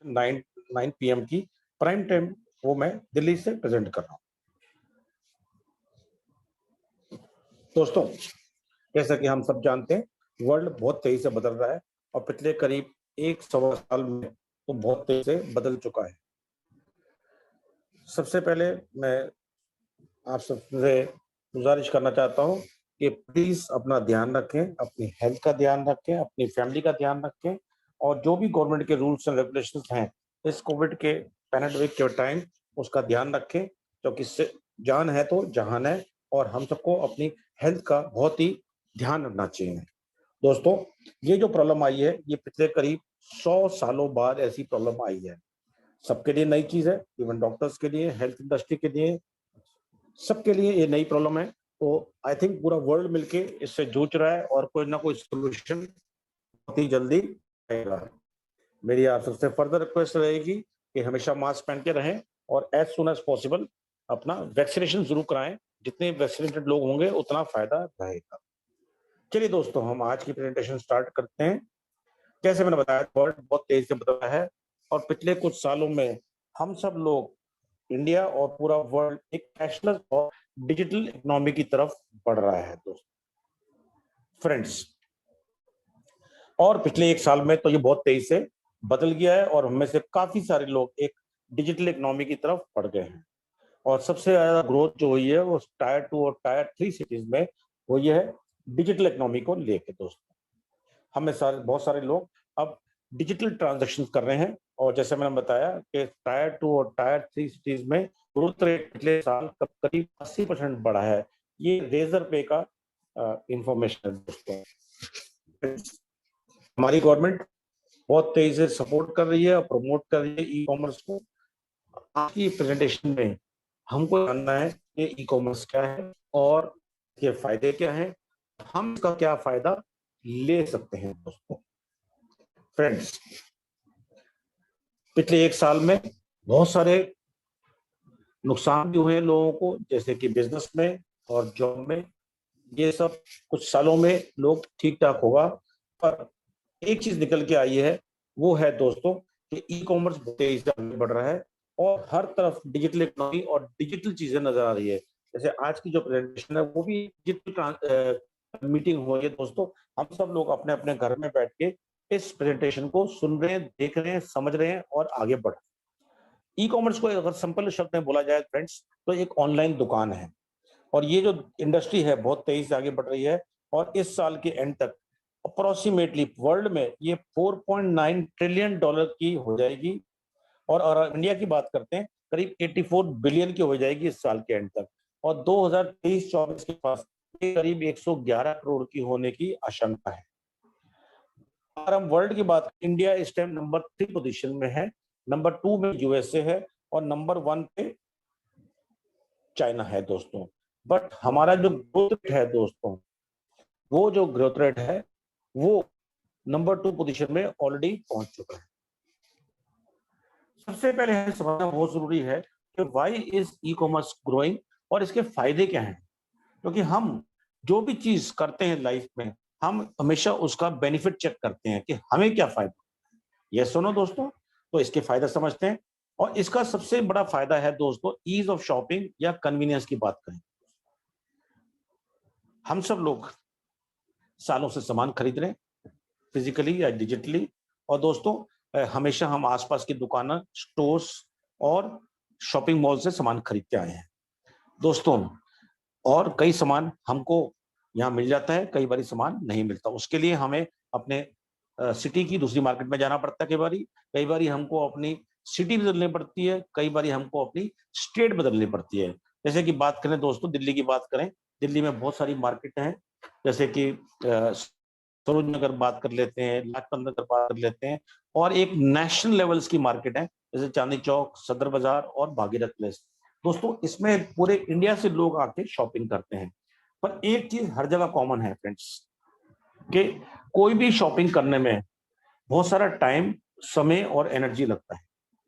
9 9 PM की prime time वो मैं दिल्ली से प्रेजेंट कर रहा हूँ। दोस्तों, जैसा कि हम सब जानते हैं, वर्ल्ड बहुत तेजी से बदल रहा है और पिछले करीब 1 सवा साल में तो बहुत तेजी से बदल चुका है। सबसे पहले मैं आप सबसे गुजारिश करना चाहता हूँ कि प्लीज अपना ध्यान रखें, अपनी हेल्थ का ध्यान रखें, अपनी फैमिली का ध्यान रखें और जो भी गवर्नमेंट के रूल्स एंड रेगुलेशंस हैं इस कोविड के पैंडेमिक के टाइम उसका ध्यान रखें, क्योंकि जान है तो जहान है और हम सबको अपनी हेल्थ का बहुत ही ध्यान रखना चाहिए। दोस्तों, ये जो प्रॉब्लम आई है ये पिछले करीब 100 सालों बाद ऐसी प्रॉब्लम आई है। सबके लिए नई चीज है, इवन डॉक्टर्स के लिए, हेल्थ इंडस्ट्री के लिए, सबके लिए ये नई प्रॉब्लम है। तो आई थिंक पूरा वर्ल्ड मिलके इससे जूझ रहा है और कोई ना कोई सोल्यूशन बहुत ही जल्दी आएगा। मेरी आप सबसे फर्दर रिक्वेस्ट रहेगी कि हमेशा मास्क पहन के रहें और एज सुन एज पॉसिबल अपना वैक्सीनेशन जरूर कराएं। जितने वैक्सीनेटेड लोग होंगे उतना फायदा रहेगा। चलिए दोस्तों, हम आज की प्रेजेंटेशन स्टार्ट करते हैं। जैसे मैंने बताया, वर्ल्ड बहुत तेजी से बदल रहा है और पिछले कुछ सालों में हम सब लोग, इंडिया और पूरा वर्ल्ड, एक कैशलेस और डिजिटल इकोनॉमी की तरफ बढ़ रहा है दोस्तों, फ्रेंड्स। और पिछले 1 साल में तो ये बहुत तेजी से बदल गया है और हमें से काफी सारे लोग एक डिजिटल इकोनॉमी की तरफ बढ़ गए हैं। और सबसे ज्यादा ग्रोथ जो हुई है वो टायर 2 और टायर 3 सिटीज में हुई है डिजिटल इकोनॉमी को लेके दोस्तों। हमें बहुत सारे लोग अब डिजिटल ट्रांजेक्शन कर रहे हैं और जैसे मैंने बताया कि टायर 2 और टायर 3 सिटीज में ग्रोथ रेट पिछले साल करीब 80% बढ़ा है। ये रेजर पे का इंफॉर्मेशन है दोस्तों। हमारी गवर्नमेंट बहुत तेजी से सपोर्ट कर रही है और प्रमोट कर रही है ई कॉमर्स को। आज की प्रेजेंटेशन में हमको जानना है कि ई कॉमर्स क्या है और इसके फायदे क्या हैं, हम इसका क्या फायदा ले सकते हैं दोस्तों। फ्रेंड्स, पिछले 1 साल में बहुत सारे नुकसान भी हुए हैं लोगों को, जैसे कि बिजनेस में और जॉब में। ये सब कुछ सालों में लोग ठीक ठाक होगा, पर एक चीज निकल के आई है, वो है दोस्तों कि ई कॉमर्स तेजी से आगे बढ़ रहा है और हर तरफ डिजिटल इकोनॉमी और डिजिटल चीजें नजर आ रही है। जैसे आज की जो प्रेजेंटेशन है वो भी डिजिटल मीटिंग हो रही है दोस्तों। हम सब लोग अपने अपने घर में बैठ के इस प्रेजेंटेशन को सुन रहे हैं, देख रहे हैं, समझ रहे हैं और आगे बढ़ रहे हैं। ई कॉमर्स को अगर सिंपल शब्द में बोला जाए फ्रेंड्स, तो एक ऑनलाइन दुकान है और ये जो इंडस्ट्री है बहुत तेजी से आगे बढ़ रही है और इस साल के एंड तक अप्रोक्सीमेटली वर्ल्ड में ये 4.9 ट्रिलियन डॉलर की हो जाएगी और अगर इंडिया की बात करते हैं करीब 84 बिलियन की हो जाएगी इस साल के एंड तक और 2023-24 के पास ये करीब 111 करोड़ की होने की आशंका है। अगर हम वर्ल्ड की बात, इंडिया इस टाइम नंबर 3 पोजीशन में है, नंबर 2 में यूएसए है और नंबर 1 पे चाइना है दोस्तों। बट हमारा जो ग्रोथ रेट है दोस्तों, वो जो ग्रोथ रेट है वो नंबर 2 पोजीशन में ऑलरेडी पहुंच चुका है। सबसे पहले हमें समझना बहुत जरूरी है कि why is e commerce growing और इसके फायदे क्या हैं। क्योंकि हम जो भी चीज करते हैं लाइफ में, हम हमेशा उसका बेनिफिट चेक करते हैं कि हमें क्या फायदा। ये सुनो दोस्तों, तो इसके फायदा समझते हैं। और इसका सबसे बड़ा फायदा है दोस्तों ईज ऑफ शॉपिंग या कन्वीनियंस की बात करें। हम सब लोग सालों से सामान खरीद रहे हैं, फिजिकली या डिजिटली, और दोस्तों हमेशा हम आसपास की दुकानें, स्टोर्स और शॉपिंग मॉल से सामान खरीद के आए हैं दोस्तों। और कई सामान हमको यहाँ मिल जाता है, कई बार सामान नहीं मिलता। उसके लिए हमें अपने सिटी की दूसरी मार्केट में जाना पड़ता है। कई बार हमको अपनी सिटी बदलनी पड़ती है, कई बार हमको अपनी स्टेट बदलनी पड़ती है। जैसे कि बात करें दोस्तों, दिल्ली की बात करें, दिल्ली में बहुत सारी मार्केट हैं, जैसे कि सरोज नगर बात कर लेते हैं, लाजपत नगर बात कर लेते हैं, और एक नेशनल लेवल्स की मार्केट है जैसे चांदनी चौक, सदर बाजार और भागीरथ प्लेस। दोस्तों, इसमें पूरे इंडिया से लोग आके शॉपिंग करते हैं। पर एक चीज हर जगह कॉमन है फ्रेंड्स, कि कोई भी शॉपिंग करने में बहुत सारा टाइम, समय और एनर्जी लगता है।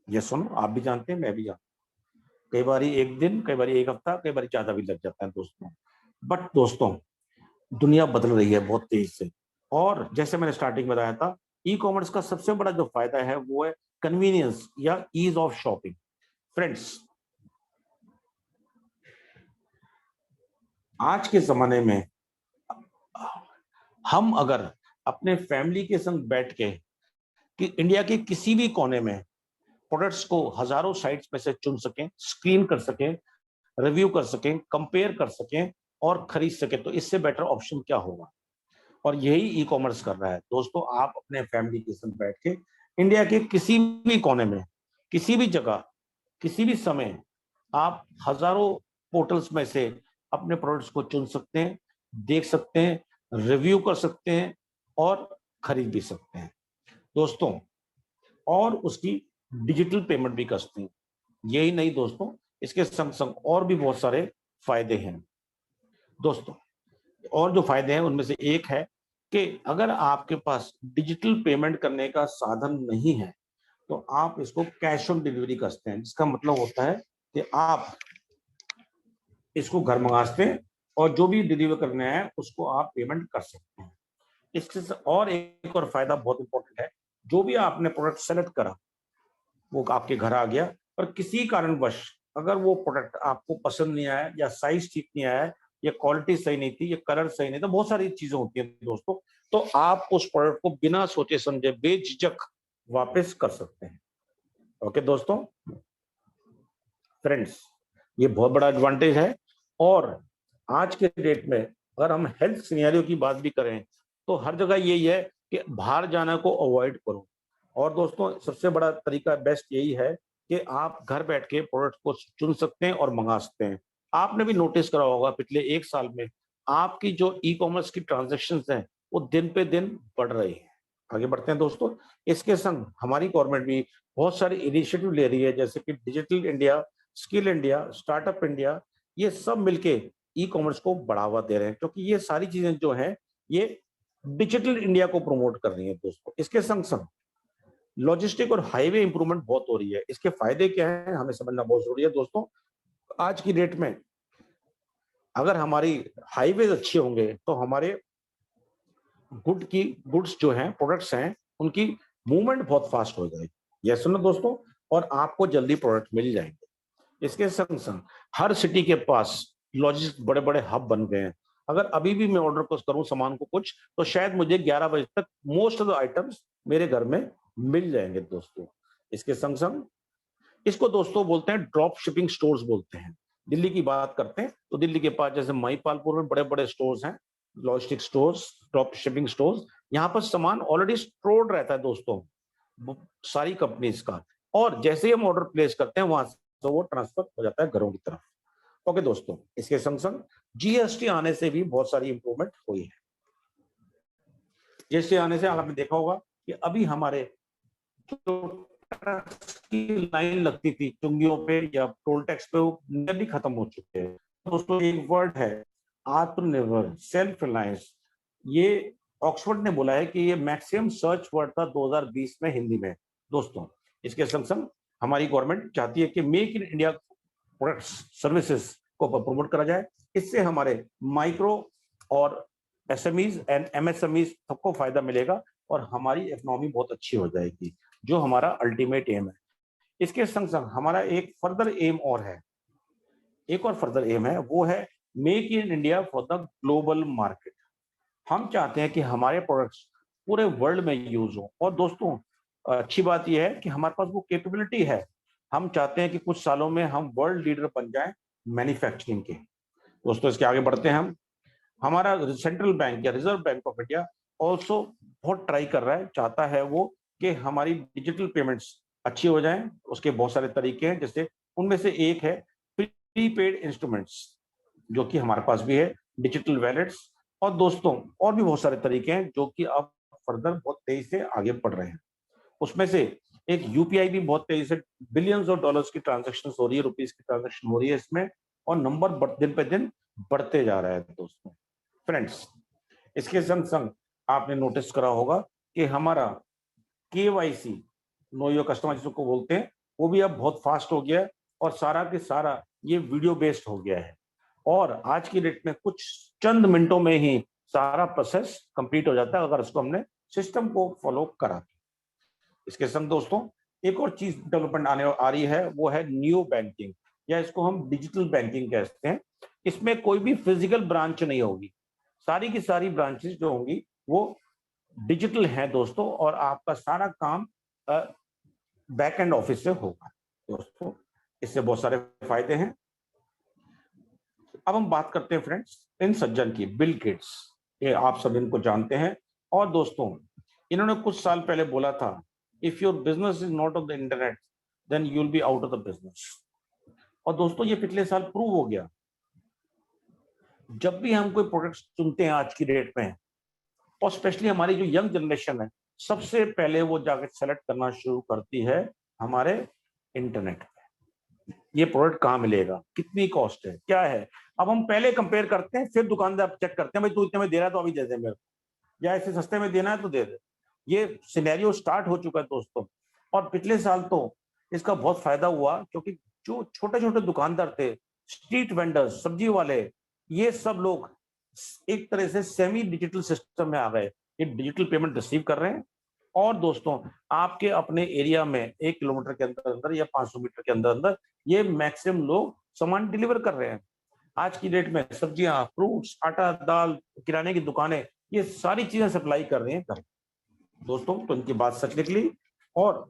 ये सुनो, आप भी जानते हैं, मैं भी जानता हूँ। कई बार एक दिन, कई बार एक हफ्ता, कई बार ज्यादा भी लग जाता है दोस्तों। बट दोस्तों, दुनिया बदल रही है बहुत तेजी से और जैसे मैंने स्टार्टिंग में बताया था, ई कॉमर्स का सबसे बड़ा जो फायदा है वो है कन्वीनियंस या ईज ऑफ शॉपिंग। फ्रेंड्स, आज के जमाने में हम अगर अपने फैमिली के संग बैठ के कि इंडिया के किसी भी कोने में प्रोडक्ट्स को हजारों साइट्स में से चुन सकें, स्क्रीन कर सकें, रिव्यू कर सकें, कंपेयर कर सकें और खरीद सकें, तो इससे बेटर ऑप्शन क्या होगा। और यही ई कॉमर्स कर रहा है। दोस्तों, आप अपने फैमिली के संग बैठ के इंडिया के किसी भी कोने में, किसी भी जगह, किसी भी समय आप हजारों पोर्टल्स में से अपने प्रोडक्ट्स को चुन सकते हैं, देख सकते हैं, रिव्यू कर सकते हैं और खरीद भी सकते हैं दोस्तों। और उसकी डिजिटल पेमेंट भी कर सकते हैं। यही नहीं दोस्तों, इसके संग संग और भी बहुत सारे फायदे हैं दोस्तों। और जो फायदे हैं उनमें से एक है कि अगर आपके पास डिजिटल पेमेंट करने का साधन नहीं है तो आप इसको कैश ऑन डिलीवरी कर सकते हैं, जिसका मतलब होता है कि आप इसको घर मंगा सकते हैं और जो भी डिलीवर करना है उसको आप पेमेंट कर सकते हैं। इसके और एक और फायदा बहुत इंपॉर्टेंट है, जो भी आपने प्रोडक्ट सेलेक्ट करा वो आपके घर आ गया, और किसी कारणवश अगर वो प्रोडक्ट आपको पसंद नहीं आया या साइज ठीक नहीं आया या क्वालिटी सही नहीं थी या कलर सही नहीं था, बहुत सारी चीजें होती हैं दोस्तों, तो आप उस प्रोडक्ट को बिना सोचे समझे बेझिझक वापस कर सकते हैं। ओके दोस्तों, फ्रेंड्स, ये बहुत बड़ा एडवांटेज है। और आज के डेट में अगर हम हेल्थ सिनेरियो की बात भी करें तो हर जगह यही है कि बाहर जाने को अवॉइड करो। और दोस्तों, सबसे बड़ा तरीका बेस्ट यही है कि आप घर बैठ के प्रोडक्ट को चुन सकते हैं और मंगा सकते हैं। आपने भी नोटिस करा होगा पिछले 1 साल में आपकी जो ई कॉमर्स की ट्रांजेक्शन हैं वो दिन पे दिन बढ़ रही है। आगे बढ़ते हैं दोस्तों। इसके संग हमारी गवर्नमेंट भी बहुत सारी इनिशिएटिव ले रही है, जैसे कि digital India, skill India, startup India, ये सब मिलके ई कॉमर्स को बढ़ावा दे रहे हैं, क्योंकि ये सारी चीजें जो हैं ये डिजिटल इंडिया को प्रमोट कर रही है दोस्तों। इसके संग संग लॉजिस्टिक और हाईवे इंप्रूवमेंट बहुत हो रही है। इसके फायदे क्या है हमें समझना बहुत जरूरी है दोस्तों। आज की डेट में अगर हमारी हाईवे अच्छे होंगे तो हमारे गुड्स जो हैं, प्रोडक्ट्स हैं, उनकी मूवमेंट बहुत फास्ट हो जाएगी। यस सुनो दोस्तों, और आपको जल्दी प्रोडक्ट मिल जाएंगे। इसके संग संग हर सिटी के पास लॉजिस्टिक बड़े बड़े हब बन गए हैं। अगर अभी भी मैं ऑर्डर करूं सामान को कुछ, तो शायद मुझे 11 बजे तक मोस्ट ऑफ द आइटम्स मेरे घर में मिल जाएंगे दोस्तों। इसके संग संग इसको दोस्तों बोलते हैं ड्रॉप शिपिंग स्टोर्स बोलते हैं। दिल्ली की बात करते हैं तो दिल्ली के पास जैसे महिपालपुर में बड़े बड़े स्टोर्स हैं, logistic stores, drop shipping stores. यहाँ पर सामान ऑलरेडी स्टोर्ड रहता है दोस्तों, सारी कंपनीज का, और जैसे ही हम ऑर्डर प्लेस करते हैं वहां से वो ट्रांसफर हो जाता है घरों की तरफ। ओके दोस्तों, इसके संग संग जीएसटी आने से भी बहुत सारी इंप्रूवमेंट हुई है। जीएसटी आने से आपने देखा होगा कि अभी हमारे जो की लाइन लगती थी चुंगियों पे या टोल टैक्स पे, वो नियरली खत्म हो चुके हैं दोस्तों। एक वर्ड है आत्मनिर्भर, सेल्फ रिलायंस। ये ऑक्सफोर्ड ने बोला है कि ये मैक्सिमम सर्च वर्ड था 2020 में हिंदी में दोस्तों। इसके संग संग हमारी गवर्नमेंट चाहती है कि make in India products, services को प्रमोट करा जाए। इससे हमारे माइक्रो और एसएमईज एंड एमएसएमईज सबको फायदा मिलेगा और हमारी इकोनॉमी बहुत अच्छी हो जाएगी, जो हमारा अल्टीमेट एम है। इसके संग संग हमारा एक फर्दर एम और है, एक और फर्दर एम है, वो है make in India for the global market. हम चाहते हैं कि हमारे प्रोडक्ट्स पूरे वर्ल्ड में यूज हो। और दोस्तों, अच्छी बात यह है कि हमारे पास वो कैपेबिलिटी है। हम चाहते हैं कि कुछ सालों में हम वर्ल्ड लीडर बन जाएं मैन्युफैक्चरिंग के। दोस्तों, इसके आगे बढ़ते हैं हम। हमारा सेंट्रल बैंक या reserve bank of India also बहुत ट्राई कर रहा है, चाहता है वो कि हमारी डिजिटल पेमेंट्स अच्छी हो जाएं। उसके बहुत सारे तरीके हैं, जैसे उनमें से एक है प्रीपेड इंस्ट्रूमेंट्स, जो कि हमारे पास भी है, डिजिटल वैलेट्स, और दोस्तों और भी बहुत सारे तरीके हैं जो कि अब फर्दर बहुत तेजी से आगे बढ़ रहे हैं। उसमें से एक यूपीआई भी बहुत तेजी से बिलियंस ऑफ डॉलर्स की ट्रांजेक्शन हो रही है, रुपीज की ट्रांजेक्शन हो रही है इसमें, और नंबर दिन पे दिन बढ़ते जा रहा है दोस्तों। फ्रेंड्स, इसके संग संग आपने नोटिस करा होगा कि हमारा केवाईसी, नो योर कस्टमर जिसको बोलते हैं, वो भी अब बहुत फास्ट हो गया है और सारा के सारा ये वीडियो बेस्ड हो गया है। और आज की डेट में कुछ चंद मिनटों में ही सारा प्रोसेस कंप्लीट हो जाता है अगर उसको हमने सिस्टम को फॉलो करा। इसके संग दोस्तों एक और चीज डेवलपमेंट आने आ रही है, वो है न्यू बैंकिंग, या इसको हम डिजिटल बैंकिंग कहते हैं। इसमें कोई भी फिजिकल ब्रांच नहीं होगी, सारी की सारी ब्रांचेस जो होंगी वो डिजिटल हैं दोस्तों, और आपका सारा काम बैक एंड ऑफिस से होगा दोस्तों। इससे बहुत सारे फायदे हैं। अब हम बात करते हैं फ्रेंड्स इन सज्जन की, बिल गेट्स। ये आप सब इनको जानते हैं। और दोस्तों, इन्होंने कुछ साल पहले बोला था, if your business is not on the internet then you will be out of the business. और दोस्तों, ये पिछले साल प्रूव हो गया। जब भी हम कोई प्रोडक्ट चुनते हैं आज की डेट में, और स्पेशली हमारी जो यंग जनरेशन है, सबसे पहले वो जाकर सेलेक्ट करना शुरू करती है हमारे इंटरनेट पे। ये प्रोडक्ट कहाँ मिलेगा, कितनी कॉस्ट है, क्या है। अब हम पहले कंपेयर करते हैं, फिर दुकानदार चेक करते हैं, भाई तू इतने में दे रहा है तो अभी दे दे मेरे को, या ऐसे सस्ते में देना है तो दे दे। ये सिनेरियो स्टार्ट हो चुका है दोस्तों। और पिछले साल तो इसका बहुत फायदा हुआ, क्योंकि जो छोटे छोटे दुकानदार थे, स्ट्रीट वेंडर्स, सब्जी वाले, ये सब लोग एक तरह से सेमी डिजिटल सिस्टम में आ गए। ये डिजिटल पेमेंट रिसीव कर रहे हैं। और दोस्तों, आपके अपने एरिया में 1 किलोमीटर के अंदर अंदर या 500 मीटर के अंदर अंदर ये मैक्सिमम लोग सामान डिलीवर कर रहे हैं। आज की डेट में सब्जियां, फ्रूट्स, आटा, दाल, किराने की दुकानें, ये सारी चीजें सप्लाई कर रही हैं घर दोस्तों। तो इनकी बात सच निकली। और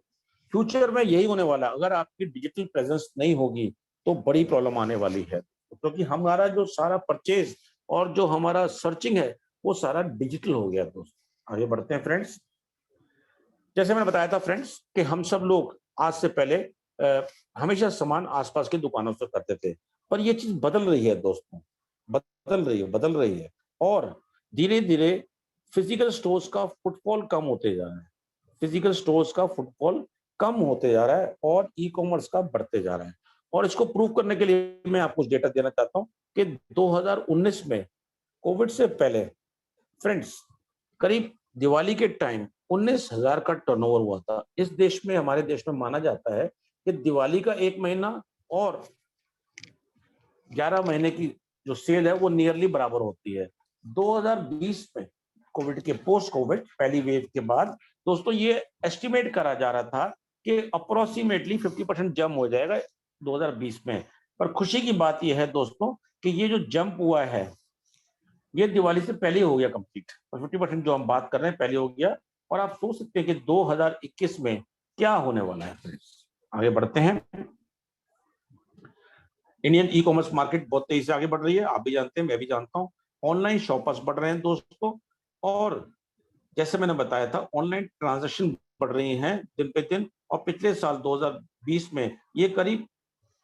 फ्यूचर में यही होने वाला, अगर आपकी डिजिटल प्रेजेंस नहीं होगी तो बड़ी प्रॉब्लम आने वाली है, क्योंकि हमारा जो सारा परचेज और जो हमारा सर्चिंग है वो सारा डिजिटल हो गया दोस्तों। आगे बढ़ते हैं फ्रेंड्स। जैसे मैंने बताया था फ्रेंड्स कि हम सब लोग आज से पहले हमेशा सामान आसपास की दुकानों से करते थे, पर ये चीज बदल रही है दोस्तों, बदल रही है। और धीरे धीरे फिजिकल स्टोर्स का फुटफॉल कम होते जा रहा है, फिजिकल स्टोर्स का फुटफॉल कम होते जा रहा है, और ई कॉमर्स का बढ़ते जा रहा है। और इसको प्रूव करने के लिए मैं आपको डेटा देना चाहता हूँ कि 2019 में, कोविड से पहले फ्रेंड्स, करीब दिवाली के टाइम 19,000 का टर्नओवर हुआ था इस देश में। हमारे देश में माना जाता है कि दिवाली का 1 महीना और 11 महीने की जो सेल है वो नियरली बराबर होती है। 2020 में, कोविड के पोस्ट कोविड पहली वेव के बाद दोस्तों, ये एस्टिमेट करा जा रहा था कि अप्रोक्सीमेटली 50% जंप हो जाएगा 2020 में। पर खुशी की बात यह है दोस्तों कि ये जो जंप हुआ है ये दिवाली से पहले हो गया कंप्लीट, और 50% जो हम बात कर रहे हैं पहले हो गया। और आप सोच सकते हैं कि 2021 में क्या होने वाला है फ्रेंड्स। आगे बढ़ते हैं। इंडियन ई कॉमर्स मार्केट बहुत तेजी से आगे बढ़ रही है, आप भी जानते हैं, मैं भी जानता हूं। ऑनलाइन शॉपर्स बढ़ रहे हैं दोस्तों, और जैसे मैंने बताया था, ऑनलाइन ट्रांजैक्शन बढ़ रही हैं दिन पे दिन। और पिछले साल 2020 में ये करीब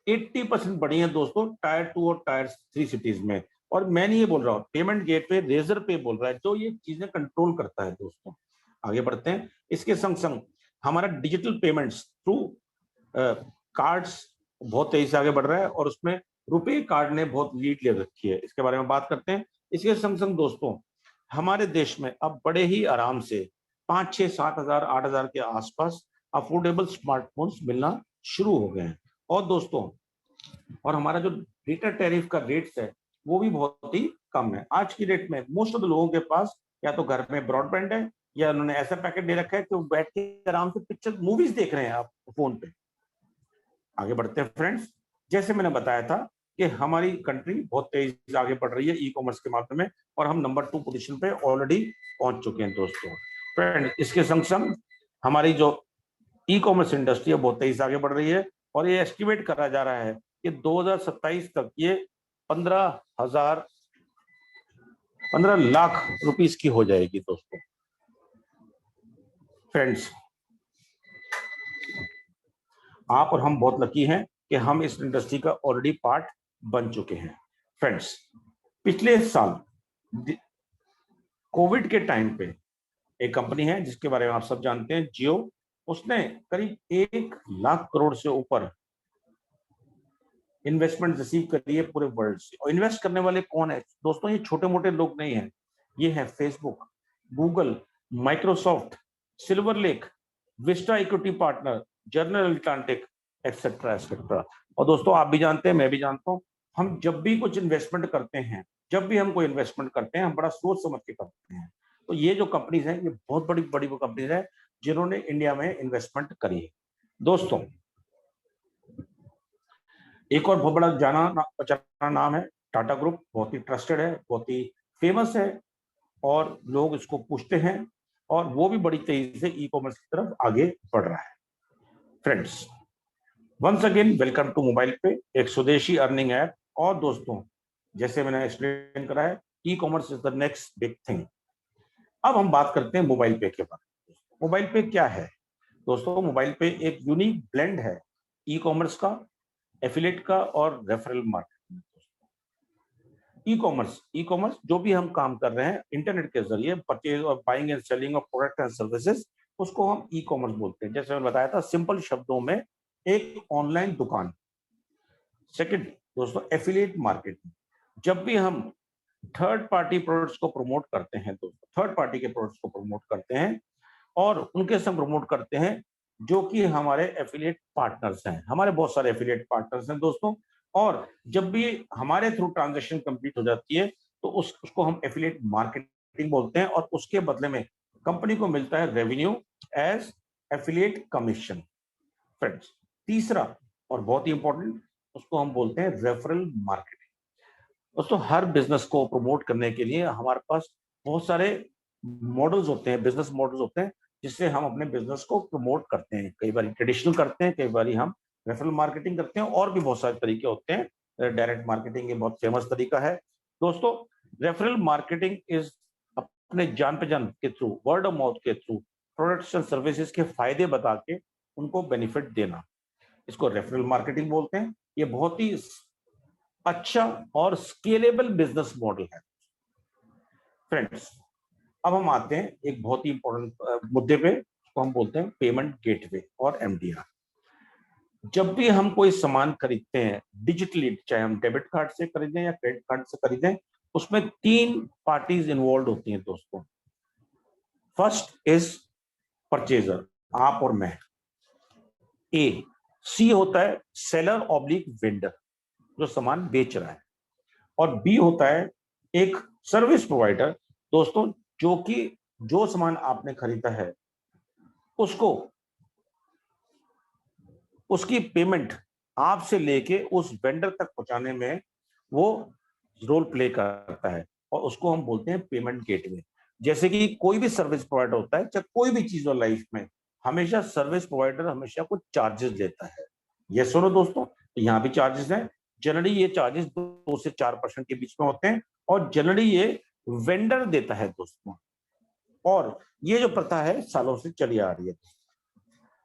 80% बढ़ी है दोस्तों, टायर 2 और टायर 3 सिटीज में। और मैं नहीं ये बोल रहा हूँ, पेमेंट गेटवे रेजर पे बोल रहा है, जो ये चीजें कंट्रोल करता है दोस्तों। आगे बढ़ते हैं। इसके संग संग हमारा डिजिटल पेमेंट्स थ्रू कार्ड्स बहुत तेजी से आगे बढ़ रहा है, और उसमें रुपए कार्ड ने बहुत लीड ले रखी है। इसके बारे में बात करते हैं। इसके संग संग दोस्तों, हमारे देश में अब बड़े ही आराम से 5, 6, 7 हजार, 8 हजार के आसपास अफोर्डेबल स्मार्टफोन्स मिलना शुरू हो गए हैं। और दोस्तों, और हमारा जो डेटा टैरिफ का रेट्स है वो भी बहुत ही कम है। आज की डेट में मोस्ट ऑफ द लोगों के पास या तो घर में ब्रॉडबैंड है, या उन्होंने ऐसा पैकेट दे रखा है कि वो बैठ के आराम से पिक्चर मूवीज देख रहे हैं आप फोन पे। आगे बढ़ते हैं फ्रेंड्स। जैसे मैंने बताया था कि हमारी कंट्री बहुत तेजी से आगे बढ़ रही है ई कॉमर्स के माध्यम में, और हम नंबर 2 पोजीशन पे ऑलरेडी पहुंच चुके हैं दोस्तों। फ्रेंड, इसके संग संग हमारी जो ई कॉमर्स इंडस्ट्री है बहुत तेजी से आगे बढ़ रही है, और ये एस्टिमेट करा जा रहा है कि 2027 तक ये 15 लाख रुपीस की हो जाएगी दोस्तों। फ्रेंड्स, आप और हम बहुत लकी हैं कि हम इस इंडस्ट्री का ऑलरेडी पार्ट बन चुके हैं। फ्रेंड्स, पिछले साल कोविड के टाइम पे एक कंपनी है जिसके बारे में आप सब जानते हैं, जियो। उसने करीब 1 लाख करोड़ से ऊपर इन्वेस्टमेंट रिसीव करी है पूरे वर्ल्ड से। और इन्वेस्ट करने वाले कौन है दोस्तों? ये छोटे मोटे लोग नहीं हैं, ये है Facebook, Google, Microsoft, silver lake, Vista equity partner, general Atlantic, etcetera etcetera. और दोस्तों, आप भी जानते हैं, मैं भी जानता हूं, हम जब भी कुछ इन्वेस्टमेंट करते हैं, जब भी हम कोई इन्वेस्टमेंट करते हैं, हम बड़ा सोच समझ के करते हैं। तो ये जो कंपनीज हैं, ये बहुत बड़ी बड़ी वो कंपनीज है जिन्होंने इंडिया में इन्वेस्टमेंट करी है। दोस्तों, एक और बहुत बड़ा जाना पहचाना नाम है टाटा ग्रुप। बहुत ही ट्रस्टेड है, बहुत ही फेमस है और लोग इसको पूछते हैं और वो भी बड़ी तेजी से ई कॉमर्स की तरफ आगे बढ़ रहा है। Friends, once again welcome to mobile pay, एक स्वदेशी अर्निंग ऐप। और दोस्तों, जैसे मैंने एक्सप्लेन करा है, e commerce is the next big thing. अब हम बात करते हैं मोबाइल पे के बारे में। मोबाइल पे क्या है दोस्तों? मोबाइल पे एक यूनिक ब्लेंड है ई कॉमर्स का, एफिलेट का और रेफरल मार्केटिंग। ई कॉमर्स जो भी हम काम कर रहे हैं इंटरनेट के जरिए, परचेज और buying and selling of product and services, उसको हम ई कॉमर्स बोलते हैं। जैसे मैंने बताया था, सिंपल शब्दों में एक ऑनलाइन दुकान। सेकंड दोस्तों, एफिलिएट मार्केटिंग। जब भी हम थर्ड पार्टी प्रोडक्ट्स को प्रमोट करते हैं दोस्तों, थर्ड पार्टी के प्रोडक्ट्स को प्रमोट करते हैं और उनके संग प्रमोट करते हैं जो कि हमारे एफिलिएट पार्टनर्स हैं। हमारे बहुत सारे एफिलिएट पार्टनर्स हैं दोस्तों, और जब भी हमारे थ्रू ट्रांजैक्शन कंप्लीट हो जाती है तो उसको हम एफिलिएट मार्केटिंग बोलते हैं और उसके बदले में कंपनी को मिलता है revenue as affiliate commission. Friends, तीसरा और बहुत ही इंपॉर्टेंट, उसको हम बोलते हैं रेफरल मार्केटिंग। दोस्तों, हर बिजनेस को प्रमोट करने के लिए हमारे पास बहुत सारे मॉडल्स होते हैं, बिजनेस मॉडल्स होते हैं, जिससे हम अपने बिजनेस को प्रमोट करते हैं। कई बार ट्रेडिशनल करते हैं, कई बार हम रेफरल मार्केटिंग करते हैं, और भी बहुत सारे तरीके होते हैं। डायरेक्ट मार्केटिंग ये बहुत फेमस तरीका है दोस्तों। रेफरल मार्केटिंग इज अपने जान पहचान के थ्रू, वर्ड ऑफ माउथ के थ्रू प्रोडक्ट्स एंड सर्विसेज के फायदे बता के उनको बेनिफिट देना, इसको रेफरल मार्केटिंग बोलते हैं। ये बहुत ही अच्छा और स्केलेबल बिजनेस मॉडल है। फ्रेंड्स, अब हम आते हैं एक बहुत ही इंपॉर्टेंट मुद्दे पे, उसको हम बोलते हैं पेमेंट गेटवे और एमडीआर। जब भी हम कोई सामान खरीदते हैं डिजिटली, चाहे हम डेबिट कार्ड से खरीदें या क्रेडिट कार्ड से खरीदें, उसमें तीन पार्टीज इन्वॉल्व होती हैं दोस्तों। फर्स्ट इज परचेजर, आप और मैं। ए सी होता है सेलर ऑब्लिक वेंडर, जो सामान बेच रहा है। और बी होता है एक सर्विस प्रोवाइडर दोस्तों, जो कि जो सामान आपने खरीदा है उसको, उसकी पेमेंट आपसे लेके उस वेंडर तक पहुंचाने में वो रोल प्ले करता है, और उसको हम बोलते हैं पेमेंट गेटवे। जैसे कि कोई भी सर्विस प्रोवाइडर होता है, चाहे कोई भी चीज हो लाइफ में, हमेशा सर्विस प्रोवाइडर हमेशा कुछ चार्जेस लेता है। ये सुनो दोस्तों, तो यहाँ भी चार्जेस हैं। जनरली ये चार्जेस 2 से 4% के बीच में होते हैं, और जनरली ये वेंडर देता है दोस्तों। और ये जो प्रथा है सालों से चली आ रही है।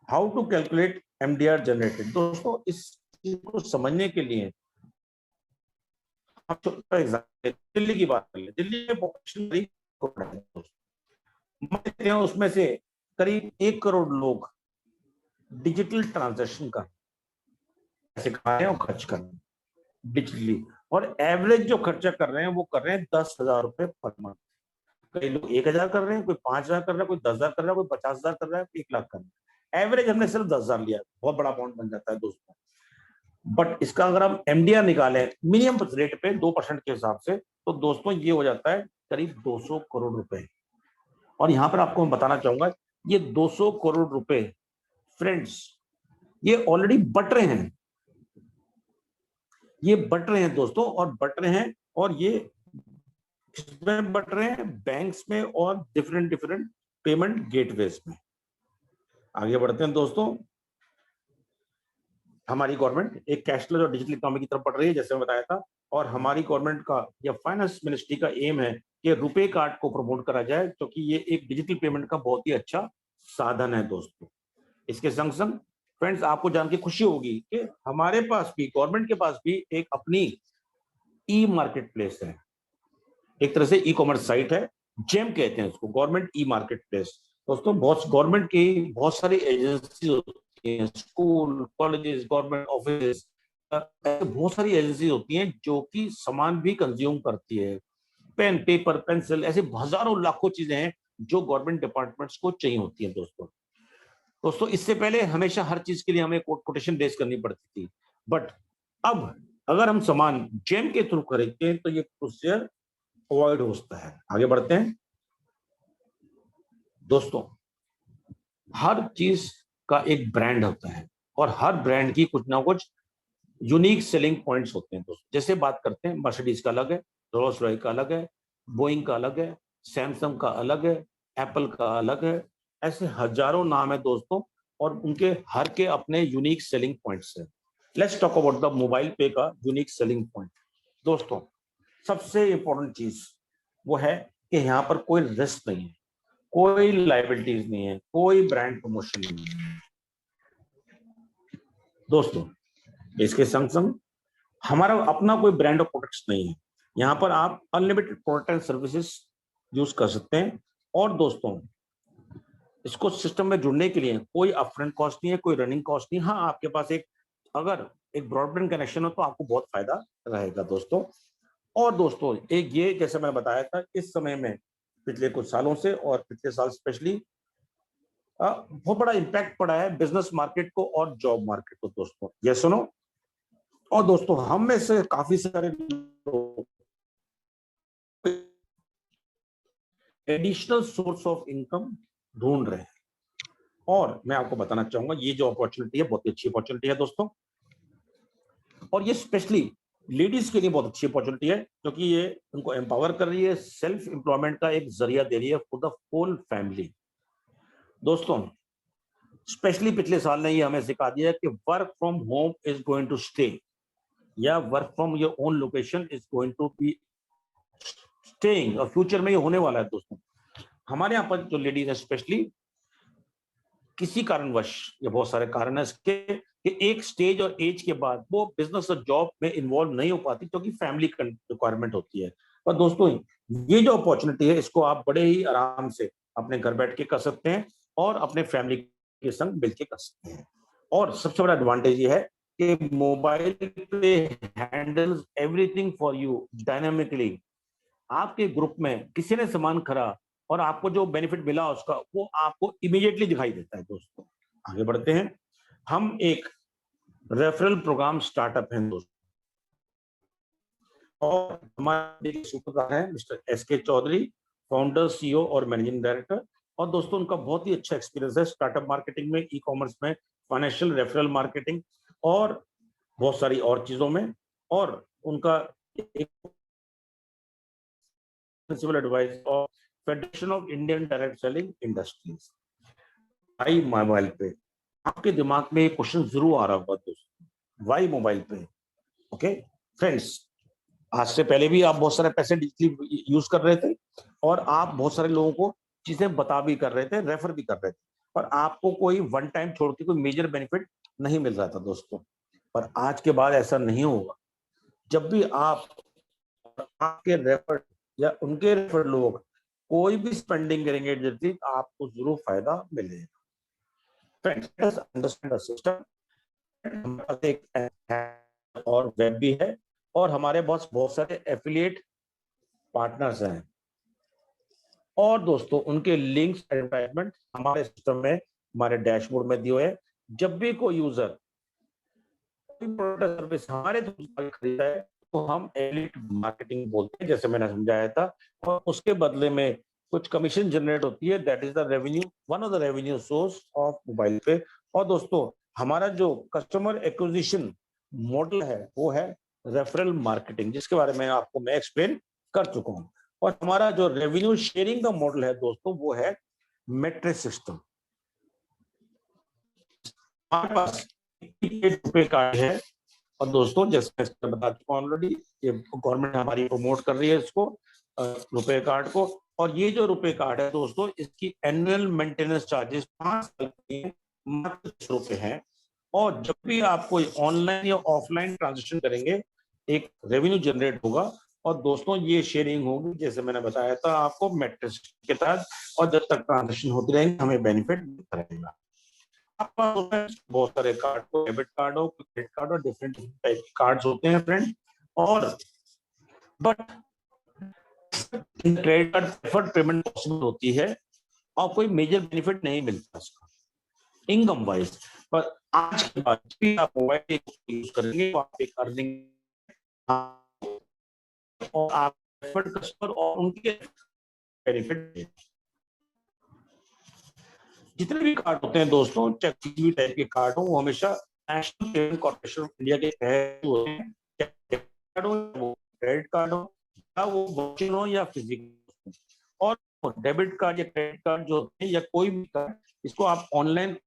How to calculate MDR generated दोस्तों, इस चीज को समझने के लिए दिल्ली की बात कर ले। दिल्ली में पॉपुलेशन है, उसमें से करीब 1 करोड़ लोग डिजिटल ट्रांजैक्शन का पैसे कमा रहे हैं और खर्च कर रहे हैं डिजिटली। और एवरेज जो खर्चा कर रहे हैं वो कर रहे हैं 10,000 रुपए पर मंथ। कई लोग 1,000 कर रहे हैं, कोई 5,000 कर रहा है, कोई 10,000 कर रहा है, कोई 50,000 कर रहा है, 1 लाख कर रहा है। एवरेज हमने सिर्फ 10,000 लिया, बहुत बड़ा अमाउंट बन जाता है दोस्तों। बट इसका अगर हम एमडीआर निकालें मिनिमम रेट पे 2% के हिसाब से, तो दोस्तों ये हो जाता है करीब 200 करोड़ रुपए। और यहां पर आपको मैं बताना चाहूंगा, ये 200 करोड़ रुपए फ्रेंड्स, ये ऑलरेडी बट रहे हैं, ये बट रहे हैं दोस्तों, और बट रहे हैं, और ये किसमें बट रहे हैं? बैंक्स में और डिफरेंट डिफरेंट पेमेंट गेटवेज में। आगे बढ़ते हैं दोस्तों। हमारी गवर्नमेंट एक कैशलेस और डिजिटल इकोनॉमी की तरफ बढ़ रही है, जैसे मैं बताया था। और हमारी गवर्नमेंट का या फाइनेंस मिनिस्ट्री का एम है कि रुपे कार्ड को प्रमोट करा जाए, क्योंकि ये एक डिजिटल पेमेंट का बहुत ही अच्छा साधन है दोस्तों। इसके संग संग फ्रेंड्स, आपको जान के खुशी होगी कि हमारे पास भी, गवर्नमेंट के पास भी एक अपनी ई मार्केट प्लेस है, एक तरह से ई कॉमर्स साइट है, जेम कहते हैं उसको, गवर्नमेंट ई मार्केट प्लेस। दोस्तों, बहुत गवर्नमेंट की बहुत सारी एजेंसी होती हैं, स्कूल, कॉलेजेस, गवर्नमेंट ऑफिस, बहुत सारी एजेंसी होती हैं जो कि सामान भी कंज्यूम करती है। पेन, पेपर, पेंसिल, ऐसे हजारों लाखों चीजें हैं जो गवर्नमेंट डिपार्टमेंट्स को चाहिए होती है दोस्तों। दोस्तों, इससे पहले हमेशा हर चीज के लिए हमें कोटेशन बेस करनी पड़ती थी, बट अब अगर हम सामान जेम के थ्रू खरीदते हैं तो ये प्रोसीजर अवॉइड होता है। आगे बढ़ते हैं दोस्तों। हर चीज का एक ब्रांड होता है और हर ब्रांड की कुछ ना कुछ यूनिक सेलिंग पॉइंट्स होते हैं दोस्तों। जैसे बात करते हैं, मर्सिडीज का अलग है, रोल्स रॉयस का अलग है, बोइंग का अलग है, सैमसंग का अलग है, एप्पल का अलग है। ऐसे हजारों नाम है दोस्तों और उनके हर के अपने यूनिक सेलिंग पॉइंट्स हैं। Let's talk about the mobile पे का यूनिक सेलिंग पॉइंट। दोस्तों, सबसे इंपॉर्टेंट चीज वो है कि यहाँ पर कोई रिस्क नहीं है, कोई लाइबिलिटीज नहीं है, कोई ब्रांड प्रमोशन नहीं है दोस्तों। इसके संग संग हमारा अपना कोई ब्रांड ऑफ प्रोडक्ट्स नहीं है। यहाँ पर आप unlimited product and services use कर सकते हैं। और दोस्तों, इसको सिस्टम में जुड़ने के लिए कोई अपफ्रंट कॉस्ट नहीं है, कोई रनिंग कॉस्ट नहीं। हाँ, आपके पास अगर एक ब्रॉडबैंड कनेक्शन हो तो आपको बहुत फायदा रहेगा दोस्तों। और दोस्तों, एक ये जैसे मैंने बताया था, इस समय में पिछले कुछ सालों से और पिछले साल स्पेशली बहुत बड़ा इम्पैक्ट पड़ा है बिजनेस मार्केट को और जॉब मार्केट को दोस्तों। ये सुनो। और दोस्तों, हम में से काफी सारे लोग एडिशनल सोर्स ऑफ इनकम ढूंढ रहे हैं और मैं आपको बताना चाहूंगा ये जो अपॉर्चुनिटी है बहुत ही अच्छी अपॉर्चुनिटी है दोस्तों। और ये स्पेशली लेडीज के लिए बहुत अच्छी अपॉर्चुनिटी है क्योंकि ये उनको एम्पावर कर रही है, सेल्फ एम्प्लॉयमेंट का एक जरिया दे रही है फॉर द होल फैमिली। दोस्तों, स्पेशली पिछले साल ने ये हमें सिखा दिया कि work from home is going to stay, या work from your own location is going to be staying, और फ्यूचर में ये होने वाला है दोस्तों। हमारे यहाँ पर जो लेडीज है स्पेशली किसी कारणवश, ये बहुत सारे कारण है इसके, कि एक स्टेज और एज के बाद वो बिजनेस और जॉब में इन्वॉल्व नहीं हो पाती क्योंकि फैमिली रिक्वायरमेंट होती है। पर दोस्तों, ये जो अपॉर्चुनिटी है इसको आप बड़े ही आराम से अपने घर बैठ के कर सकते हैं और अपने फैमिली के संग मिलकर कर सकते हैं। और सबसे बड़ा एडवांटेज ये है कि मोबाइल पे handles everything for you dynamically. आपके ग्रुप में किसी ने सामान खरा और आपको जो बेनिफिट मिला उसका, वो आपको इमीडिएटली दिखाई देता है दोस्तों। आगे बढ़ते हैं। हम एक रेफरल प्रोग्राम स्टार्टअप है दोस्तों और हमारे सूत्रधार है mister SK Chaudhary, founder, CEO और मैनेजिंग डायरेक्टर। और दोस्तों, उनका बहुत ही अच्छा एक्सपीरियंस है स्टार्टअप मार्केटिंग में, ई कॉमर्स में, फाइनेंशियल रेफरल मार्केटिंग और बहुत सारी और चीजों में। और उनका एक principal advice of Federation of Indian Direct Selling Industries. Why mobile pay? आपके दिमाग में एक क्वेश्चन जरूर आ रहा होगा दोस्तों, वाई मोबाइल पे? ओके फ्रेंड्स, आज से पहले भी आप बहुत सारे पैसे डिजिटली यूज कर रहे थे और आप बहुत सारे लोगों को चीजें बता भी कर रहे थे, रेफर भी कर रहे थे, पर आपको कोई वन टाइम छोड़ के कोई मेजर बेनिफिट नहीं मिल रहा था दोस्तों। पर आज के बाद ऐसा नहीं होगा। जब भी आप आपके रेफर या उनके रेफर लोग कोई भी स्पेंडिंग करेंगे जल्दी, आपको जरूर फायदा मिलेगा। Friends, understand the system. हमारे पास एक ऐप और वेब भी है और हमारे पास बहुत सारे एफिलिएट पार्टनर्स हैं और दोस्तों उनके लिंक्स एडवर्टाइजमेंट हमारे सिस्टम में, हमारे डैशबोर्ड में दिए हुए हैं। जब भी कोई यूजर प्रोडक्ट सर्विस हमारे थ्रू खरीदा है तो हम एलिट मार्केटिंग बोलते हैं, जैसे मैंने समझाया था। और उसके बदले में कुछ कमीशन जनरेट होती है, that is the revenue, one of the revenue source of mobile पे। और दोस्तों, हमारा जो कस्टमर एक्विजिशन मॉडल है वो है रेफरल मार्केटिंग, जिसके बारे में आपको मैं एक्सप्लेन कर चुका हूं। और हमारा जो रेवेन्यू शेयरिंग का मॉडल है दोस्तों वो है मैट्रिक्स सिस्टम। हमारे पास रुपए कार्ड है और दोस्तों, जैसे मैं बता चुका हूं ऑलरेडी, ये गवर्नमेंट हमारी प्रमोट कर रही है इसको, रुपए कार्ड को। और ये जो रुपए कार्ड है दोस्तों, इसकी एनुअल मेंटेनेंस चार्जेस 5 साल के मात्र ₹6 हैं। और जब भी आप कोई ऑनलाइन या ऑफलाइन ट्रांजेक्शन करेंगे, एक रेवेन्यू जनरेट होगा। और दोस्तों, ये शेयरिंग होगी जैसे मैंने बताया था आपको मैट्रिक्स के तहत, और जब तक ट्रांजेक्शन होती रहेंगे हमें बेनिफिट मिलता रहेगा। बहुत सारे कार्ड हो, डेबिट कार्ड हो, क्रेडिट कार्ड हो, डिफरेंट टाइप के कार्ड्स होते हैं फ्रेंड। और but credit card preferred payment possible होती है और कोई मेजर बेनिफिट नहीं मिलता इसका इनकम वाइज। पर आज के बाद भी आप मोबाइल यूज करेंगे तो आप एक अर्निंग और आप कस्टमर और उनके बेनिफिट। जितने भी कार्ड होते हैं दोस्तों, चाहे किसी भी टाइप के कार्ड हो, वो हमेशा national payment corporation of India के तहत होते हैं। चाहे कार्ड हो, वो क्रेडिट कार्ड हो, या वो वर्चुअल हो या फिजिकल। और डेबिट कार्ड या क्रेडिट कार्ड जो होते हैं या कोई भी कार्ड, इसको आप ऑनलाइन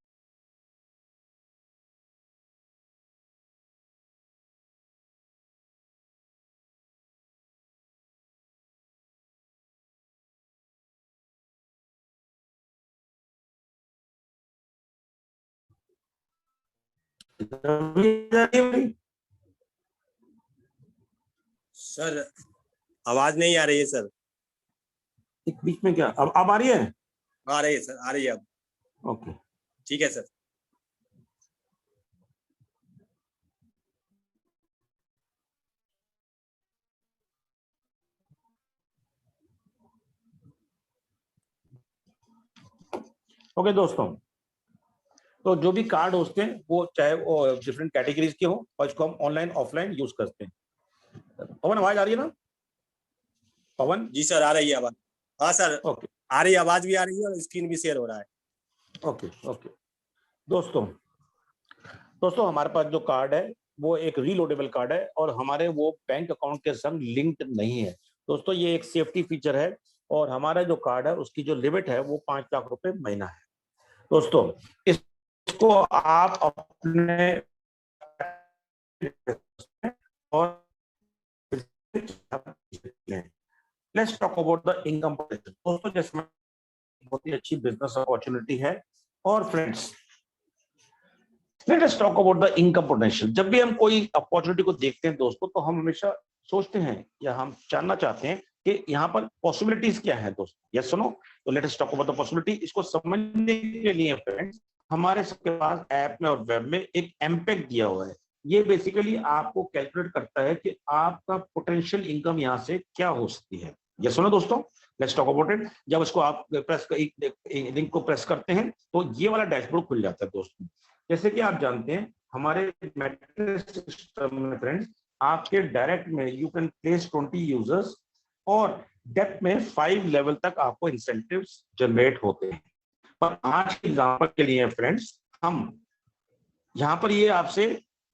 सर आवाज नहीं आ रही है सर। एक बीच में क्या अब आ रही है? आ रही है सर, आ रही है अब। ओके, ठीक है सर। ओके दोस्तों, तो जो भी कार्ड होते हैं वो चाहे वो डिफरेंट कैटेगरीज के हो, और इसको हम ऑनलाइन ऑफलाइन यूज करते हैं। पवन, आवाज आ रही है ना? पवन जी सर, आ रही है आवाज। हाँ सर, ओके आ रही है, आवाज भी आ रही है और स्क्रीन भी शेयर हो रहा है। ओके ओके दोस्तों हमारे पास जो कार्ड है वो एक रीलोडेबल कार्ड है, और हमारे वो बैंक अकाउंट के संग लिंक्ड नहीं है। दोस्तों ये एक सेफ्टी फीचर है, और हमारा जो कार्ड है उसकी जो लिमिट है वो 5 लाख रुपए महीना है। दोस्तों इसको आप अपने और let's talk about the income potential. दोस्तों जैसे बहुत ही अच्छी बिजनेस अपॉर्चुनिटी है। और friends, let us talk about the income potential. जब भी हम कोई अपॉर्चुनिटी को देखते हैं दोस्तों, तो हम हमेशा सोचते हैं या हम जानना चाहते हैं कि यहाँ पर पॉसिबिलिटीज क्या है दोस्तों। यस सुनो, तो let us talk about the possibility. इसको समझने के लिए फ्रेंड्स, हमारे सबके पास ऐप में और वेब में एक एमपेक दिया हुआ है। ये बेसिकली आपको कैलकुलेट करता है कि आपका पोटेंशियल इनकम यहाँ से क्या हो सकती है। यस सुनो दोस्तों, लेट्स टॉक अबाउट इट। जब इसको आप प्रेस लिंक को प्रेस करते हैं तो ये वाला डैशबोर्ड खुल जाता है दोस्तों। जैसे कि आप जानते हैं हमारे मैट्रिक्स सिस्टम में फ्रेंड्स, आपके डायरेक्ट में यू कैन प्लेस 20 यूजर्स, और डेप्थ में 5 लेवल तक आपको इंसेंटिव्स जनरेट होते हैं। पर आज के एग्जांपल के लिए फ्रेंड्स, हम यहाँ पर ये आपसे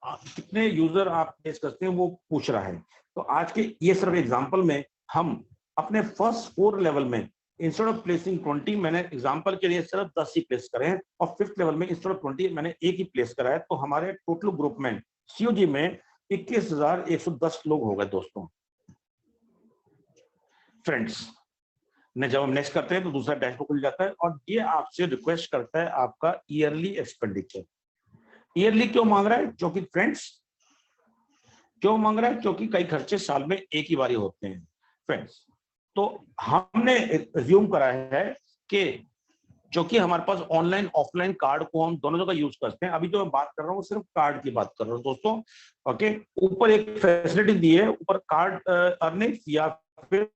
कितने यूजर आप प्लेस करते हैं वो पूछ रहा है। तो आज के ये सिर्फ एग्जांपल में हम अपने फर्स्ट 4 लेवल में इंस्टेड ऑफ प्लेसिंग 20, मैंने एग्जांपल के लिए सिर्फ 10 ही प्लेस करे हैं, और 5th लेवल में इंस्टेड ऑफ 20 मैंने एक ही प्लेस करा है। तो हमारे टोटल ग्रुप में सीओजी में 21,110 लोग हो गए दोस्तों। फ्रेंड्स, जब हम नेक्स्ट करते हैं तो दूसरा डैशबोर्ड खुल जाता है, और ये आपसे रिक्वेस्ट करता है आपका ईयरली एक्सपेंडिचर। ईयरली क्यों मांग रहा है? क्योंकि फ्रेंड्स, क्यों मांग रहा है? क्योंकि कई खर्चे साल में एक ही बारी होते हैं फ्रेंड्स। तो हमने रिज्यूम करा है कि क्योंकि हमारे पास ऑनलाइन ऑफलाइन कार्ड को हम दोनों जगह यूज करते हैं। अभी जो मैं बात कर रहा हूँ सिर्फ कार्ड की बात कर रहा हूँ दोस्तों। ओके, ऊपर एक फैसिलिटी दी है, ऊपर कार्ड अर्निंग्स या फिर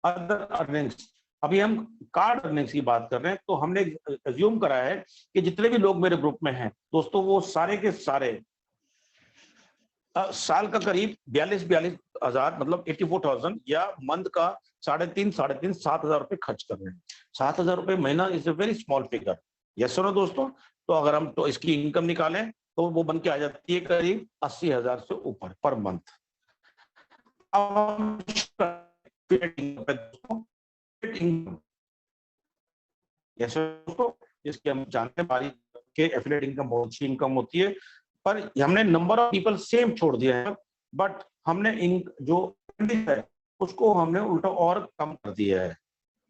अदर अर्निंग्स। अभी हम कार्ड अर्निंग्स की बात कर रहे हैं। तो हमने अज्यूम करा है कि जितने भी लोग मेरे ग्रुप में हैं दोस्तों, वो सारे के सारे साल का करीब 42 हजार, मतलब 84,000, या मंथ का 3.5 रुपए खर्च कर रहे हैं। 7,000 रुपए महीना is a very small figure. Yes सुनो दोस्तों, तो अगर हम तो इसकी इनकम निकालें तो वो बन के आ जाती है करीब 80,000 से ऊपर पर मंथ। यस दोस्तों, जिसके हम जानते हैं बारी के एफिलिएट इनकम बहुत अच्छी इनकम होती है, पर हमने नंबर ऑफ पीपल सेम छोड़ दिया है, बट हमने इन जो है उसको हमने उल्टा और कम कर दिया है।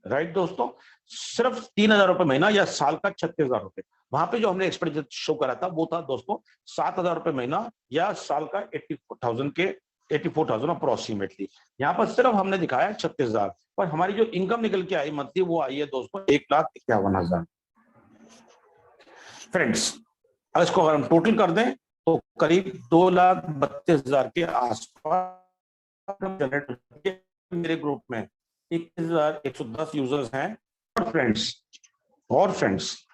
राइट दोस्तों, सिर्फ 3,000 रुपए महीना या साल का 36,000 रुपए। वहां पे जो हमने एक्सपेंडिचर शो करा था वो था दोस्तों 7,000 रुपए महीना या साल का 84,000 अप्रोक्सीमेटली। यहाँ पर सिर्फ हमने दिखाया 36,000, पर हमारी जो इनकम निकल के आई मंथली वो आई है दोस्तों 1,51,000। फ्रेंड्स, अब इसको अगर हम टोटल कर दें तो करीब 2,32,000 के आसपास जनरेट मेरे ग्रुप में 21,110 यूजर्स हैं। और फ्रेंड्स,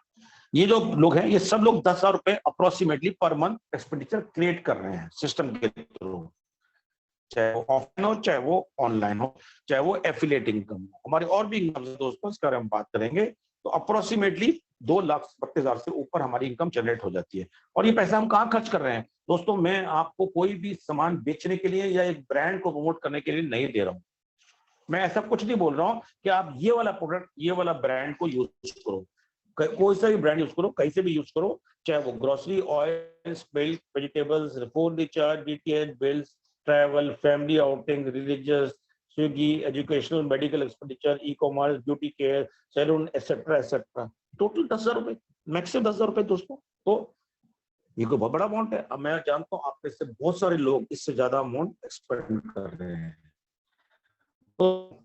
ये जो लोग हैं ये सब लोग 10,000 रुपए approximately per month expenditure create कर रहे हैं सिस्टम के थ्रू, चाहे वो ऑफलाइन हो चाहे वो ऑनलाइन हो, चाहे वो एफिलिएट इनकम हो। हमारी और भी इनकम दोस्तों, इसका हम बात करेंगे। तो अप्रोक्सीमेटली 2,32,000 से ऊपर हमारी इनकम जनरेट हो जाती है। और ये पैसा हम कहाँ खर्च कर रहे हैं दोस्तों? मैं आपको कोई भी सामान बेचने के लिए या एक ब्रांड को प्रमोट करने के लिए नहीं दे रहा हूँ। मैं ऐसा कुछ नहीं बोल रहा हूँ कि आप ये वाला प्रोडक्ट, ये वाला ब्रांड को यूज करो, कोई सा भी ब्रांड यूज करो, कहीं से भी यूज करो, चाहे वो grocery, oils, milk, vegetables, phone recharge, DTH bills, travel, family outing, religious, Swiggy, educational, medical expenditure, e commerce, beauty care, salon, etcetera etcetera. Total 10,000 रुपए, मैक्सिमम 10,000 रुपए दोस्तों। तो ये कोई बहुत बड़ा अमाउंट है। अब मैं जानता हूँ आप में से बहुत सारे लोग इससे ज्यादा अमाउंट एक्सपेंड कर रहे हैं। तो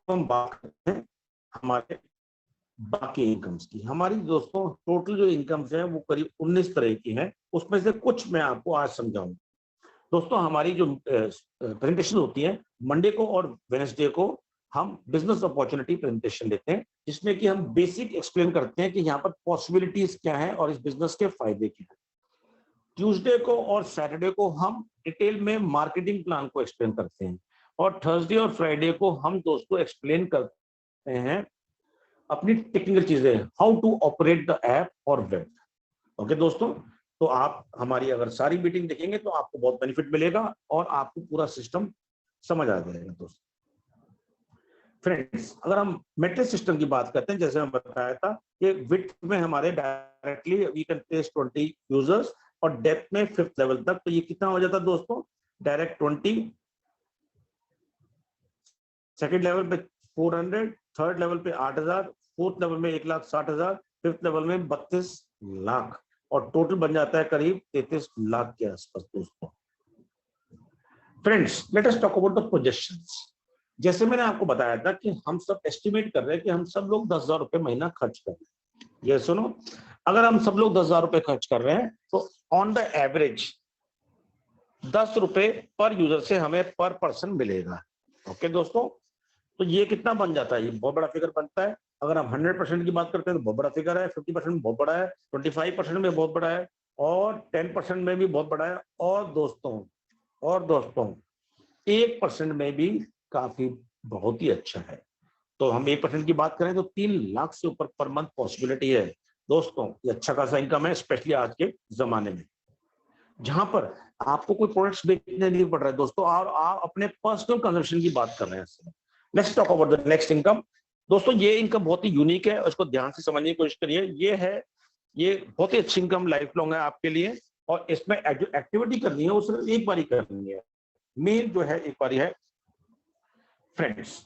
हम बात करते हैं हमारे बाकी इनकम्स की। हमारी दोस्तों टोटल जो इनकम्स है वो करीब 19 तरह की है। उसमें से कुछ मैं आपको आज समझाऊं। दोस्तों हमारी जो प्रेजेंटेशन होती है मंडे को और वेडनेसडे को हम बिजनेस अपॉर्चुनिटी प्रेजेंटेशन लेते हैं, जिसमें कि हम बेसिक एक्सप्लेन करते हैं कि यहाँ पर पॉसिबिलिटीज क्या है और इस बिजनेस के फायदे क्या है। ट्यूसडे को और सैटरडे को हम डिटेल में मार्केटिंग प्लान को एक्सप्लेन करते हैं, और थर्सडे और फ्राइडे को हम दोस्तों एक्सप्लेन करते हैं अपनी टेक्निकल चीजें, how to operate the app और वेब। ओके दोस्तों, तो आप हमारी अगर सारी मीटिंग देखेंगे तो आपको बहुत बेनिफिट मिलेगा और आपको पूरा सिस्टम समझ आ जाएगा दोस्तों। फ्रेंड्स, अगर हम मैट्रिक्स सिस्टम की बात करते हैं, जैसे मैं बताया था कि विड्थ में हमारे directly we can test 20 users, और डेप्थ में 5th लेवल तक। तो ये कितना हो जाता है दोस्तों? डायरेक्ट 20, सेकंड लेवल पे 400, थर्ड लेवल पे 8,000, फोर्थ लेवल में 1,60,000, 5th लेवल में 32 लाख, और टोटल बन जाता है करीब 33 लाख के आसपास दोस्तों। Friends, let us talk about the projections. जैसे मैंने आपको बताया था कि हम सब एस्टिमेट कर रहे हैं कि हम सब लोग 10,000 रुपए महीना खर्च कर रहे हैं। ये सुनो, अगर हम सब लोग 10,000 रुपए खर्च कर रहे हैं तो ऑन द एवरेज 10 रुपए पर यूजर से हमें पर पर्सन मिलेगा। ओके दोस्तों, तो ये कितना बन जाता है? ये बहुत बड़ा फिगर बनता है। अगर हम 100% की बात करते हैं तो बहुत बड़ा फिगर है, 50% में बहुत बड़ा है, 25% में बहुत बड़ा है, और 10% में भी बहुत बड़ा है, और दोस्तों 1% में भी काफी बहुत ही अच्छा है। तो हम 1% की बात करें तो 3 लाख से ऊपर पर मंथ पॉसिबिलिटी है दोस्तों। ये अच्छा खासा इनकम है, स्पेशली आज के जमाने में, जहां पर आपको कोई प्रोडक्ट्स बेचने नहीं पड़ रहा है दोस्तों, और आप अपने पर्सनल कंजम्पशन की बात कर रहे हैं। Let's talk about the next income. दोस्तों ये इनकम बहुत ही यूनिक है और इसको ध्यान से समझने की कोशिश करिए। ये बहुत ही अच्छी इनकम, लाइफ लॉन्ग है आपके लिए, और इसमें जो एक्टिविटी करनी है वो सिर्फ एक बार ही करनी है। मेन जो है एक बार है फ्रेंड्स,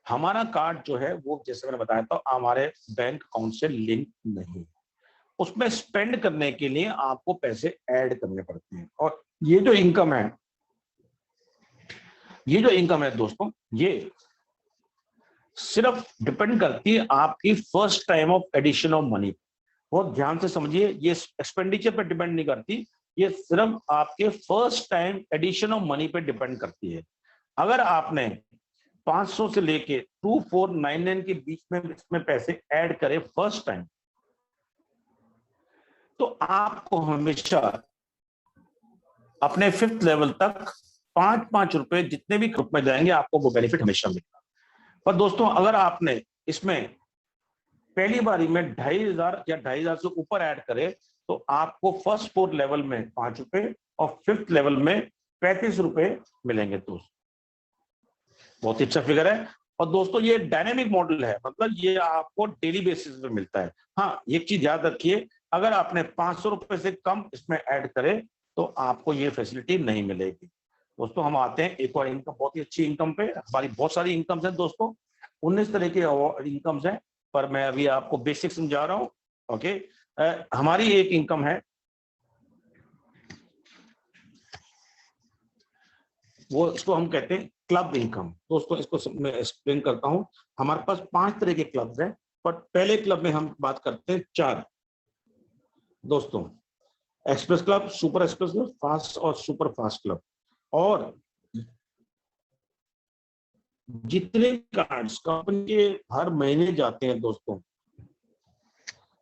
हमारा कार्ड जो है वो जैसे मैंने बताया था हमारे बैंक अकाउंट से लिंक नहीं, उसमें स्पेंड करने के लिए आपको पैसे ऐड करने पड़ते हैं। और ये जो इनकम है दोस्तों, ये सिर्फ डिपेंड करती है आपकी first time of addition of money. बहुत ध्यान से समझिए, ये एक्सपेंडिचर पे डिपेंड नहीं करती, ये सिर्फ आपके first time addition of money पे डिपेंड करती है। अगर आपने 500 से लेके 2499 के बीच में इसमें पैसे ऐड करे फर्स्ट टाइम, तो आपको हमेशा अपने 5th लेवल तक 5-5 रुपए जितने भी ग्रुप में जाएंगे आपको वो बेनिफिट हमेशा मिलेगा। पर दोस्तों अगर आपने इसमें पहली बारी में 2,500 या 2,500 से ऊपर ऐड करे तो आपको फर्स्ट 4 लेवल में 5 रुपए और 5th लेवल में 35 रुपए मिलेंगे दोस्तों। बहुत ही अच्छा फिगर है। और दोस्तों ये डायनेमिक मॉडल है, मतलब ये आपको डेली बेसिस पे मिलता है। हाँ, एक चीज याद रखिए, अगर आपने 500 रुपए से कम इसमें ऐड करे तो आपको ये फैसिलिटी नहीं मिलेगी। दोस्तों हम आते हैं एक और इनकम, बहुत ही अच्छी इनकम पे। हमारी बहुत सारी इनकम्स हैं दोस्तों, 19 तरह के इनकम्स हैं, पर मैं अभी आपको बेसिक समझा रहा हूँ। ओके, हमारी एक इनकम है वो, इसको हम कहते हैं क्लब इनकम। दोस्तों इसको मैं एक्सप्लेन करता हूं। हमारे पास 5 तरह के क्लब्स हैं, पर पहले क्लब में हम बात करते हैं 4 दोस्तों, express club, super express club, fast और सुपर फास्ट क्लब। और जितने कार्ड्स कंपनी के हर महीने जाते हैं दोस्तों,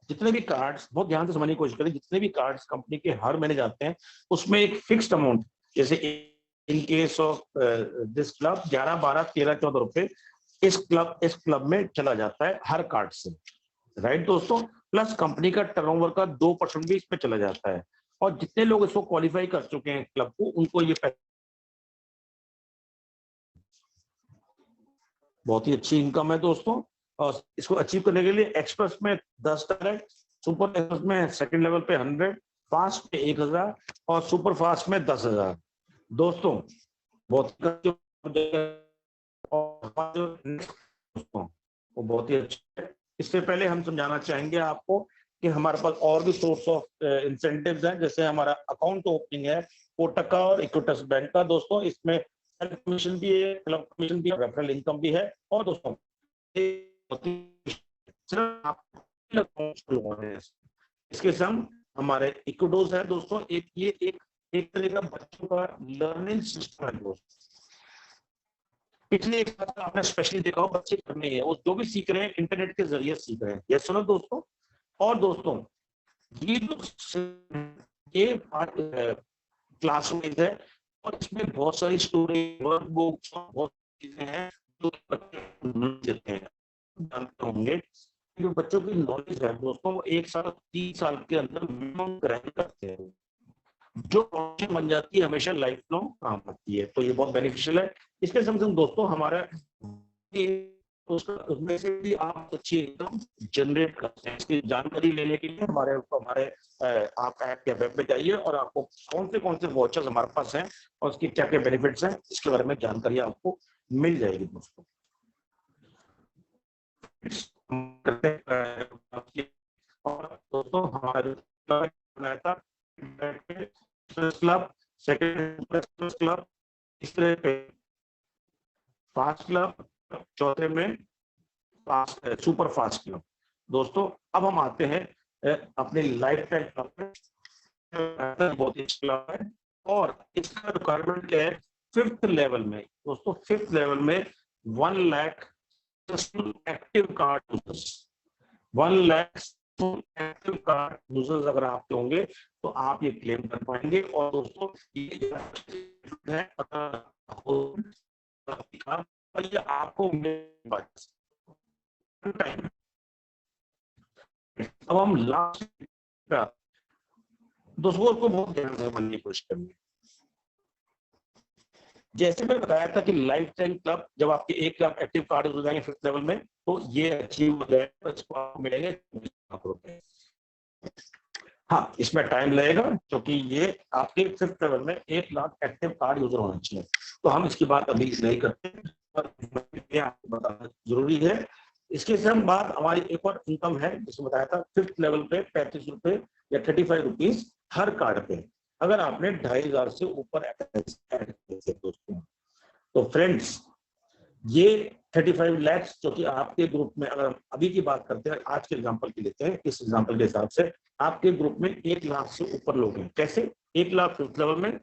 जितने भी कार्ड्स, बहुत ध्यान से समझने की कोशिश करें, जितने भी कार्ड्स कंपनी के हर महीने जाते हैं उसमें एक फिक्स्ड अमाउंट, जैसे in case of this club 11, 12, 13, 14 रुपए इस क्लब में चला जाता है हर कार्ड से, राइट दोस्तों। प्लस कंपनी का टर्नओवर का 2% भी इसमें चला जाता है, और जितने लोग इसको क्वालिफाई कर चुके हैं क्लब को, उनको ये बहुत ही अच्छी इनकम है दोस्तों। और इसको अचीव करने के लिए एक्सप्रेस में 10 डायरेक्ट, सुपर एक्सप्रेस में सेकंड लेवल पे 100, फास्ट पे 1000 और सुपर फास्ट में 10,000 दोस्तों। बहुत वो बहुत ही अच्छा है। इससे पहले हम समझाना चाहेंगे आपको कि हमारे पास और भी सोर्स ऑफ इंसेंटिव्स हैं, जैसे हमारा अकाउंट ओपनिंग है कोटक का और इक्विटस बैंक का दोस्तों। इसमें कमीशन भी है, क्लब कमीशन भी है, रेफरल इनकम भी है। और दोस्तों इसके संग हमारे इक्विडोज है दोस्तों। एक तरह का बच्चों का लर्निंग सिस्टम है दोस्तों। पिछले एक साल आपने स्पेशली देखा हो, बच्चे करने हैं वो जो भी सीख रहे हैं इंटरनेट के जरिए सीख रहे हैं, ये सुनो दोस्तों। और दोस्तों ये क्लास वाइज है, और इसमें बहुत सारी स्टोरी, वर्कबुक्स, बहुत चीजें हैं जो बच्चे देते हैं। जानते होंगे जो बच्चों की नॉलेज है दोस्तों, वो 1 साल 3 साल के अंदर मिनिमम ग्रहण करते हैं, जो ऑप्शन बन जाती है हमेशा लाइफ लॉन्ग काम करती है। तो ये बहुत बेनिफिशियल है। इसके संग संग दोस्तों हमारा उसमें से भी आप अच्छी इनकम जनरेट करते हैं। इसकी जानकारी लेने के लिए हमारे आप ऐप के वेब पे जाइए, और आपको कौन से वॉचर्स हमारे पास हैं और उसकी क्या क्या बेनिफिट्स हैं, इसके बारे में जानकारी आपको मिल जाएगी दोस्तों। और दोस्तों हमारे क्लब, सेकंड क्लब, तीसरे पे फास्ट क्लब, चौथे में सुपर फास्ट क्लब दोस्तों। अब हम आते हैं अपने लाइफ टाइम क्लब पे। बहुत ही क्लब है, और इसका रिक्वायरमेंट क्या है 5th लेवल में दोस्तों। 5th लेवल में 1 lakh active card users, 1 lakh active card users अगर आपके होंगे तो आप ये क्लेम कर पाएंगे। और दोस्तों ये आपको अब हम लास्ट दोस्तों को बहुत ध्यान से बनने की कोशिश करेंगे। जैसे मैं बताया था कि लाइफ टाइम क्लब जब आपके 1 लाख एक्टिव कार्ड हो जाएंगे 5th लेवल में, तो ये अचीव हो जाएगा, इसको आपको मिलेंगे 20 लाख रुपए। हाँ, इसमें टाइम लगेगा, क्योंकि ये आपके 5th लेवल में 1 लाख एक्टिव कार्ड यूजर होना चाहिए। तो हम इसकी बात अभी नहीं करते, पर आपको बताना जरूरी है। इसके साथ बाद हमारी एक और इनकम है, जिसमें बताया था 5th लेवल पे 35 रुपए या 35 रुपीज हर कार्ड पे, अगर आपने 2500 से ऊपर ऐड किए दोस्तों। तो फ्रेंड्स ये 35 लाख जो कि आपके ग्रुप में, अगर हम अभी की बात करते हैं, आज के एग्जांपल की लेते हैं, इस एग्जांपल के हिसाब से आपके ग्रुप में 1 लाख से ऊपर लोग हैं। कैसे? 1 लाख 5th लेवल में,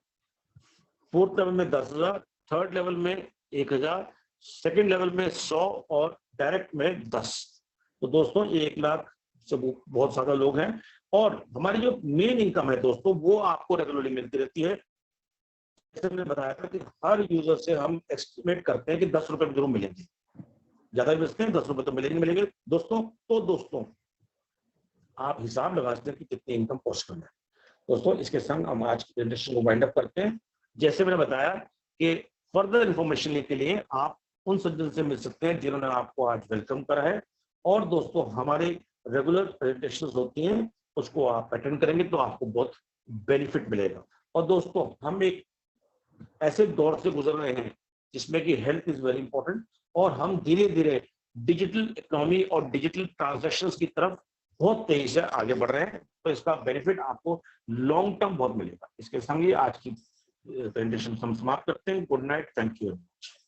4th लेवल में 10,000, 3rd लेवल में 1000, 2nd लेवल में 100 और डायरेक्ट में 10। तो दोस्तों ये 1 लाख से बहुत ज्यादा लोग हैं। और हमारी जो मेन इनकम है दोस्तों, वो आपको रेगुलरली मिलती रहती है। जैसे मैंने बताया था कि हर यूजर से हम एस्टिमेट करते हैं कि 10 रुपए जरूर मिलेंगे, ज्यादा बेचते हैं 10 रुपए तो मिलेंगे दोस्तों। तो दोस्तों आप हिसाब लगा सकते हैं कि कितनी इनकम पॉसिबल है दोस्तों। इसके संग हम आज की प्रेजेंटेशन को वाइंड अप करते हैं। जैसे मैंने बताया कि फर्दर इंफॉर्मेशन के लिए आप उन सज्जन से मिल सकते हैं जिन्होंने आपको आज वेलकम करा है। और दोस्तों हमारे रेगुलर प्रेजेंटेशन होती हैं, उसको आप अटेंड करेंगे तो आपको बहुत बेनिफिट मिलेगा। और दोस्तों हम एक ऐसे दौर से गुजर रहे हैं जिसमें कि हेल्थ इज वेरी इंपॉर्टेंट, और हम धीरे धीरे डिजिटल इकोनॉमी और डिजिटल ट्रांजैक्शंस की तरफ बहुत तेजी से आगे बढ़ रहे हैं। तो इसका बेनिफिट आपको लॉन्ग टर्म बहुत मिलेगा। इसके संग ही आज की प्रेजेंटेशन हम समाप्त करते हैं। Good night, thank you very much.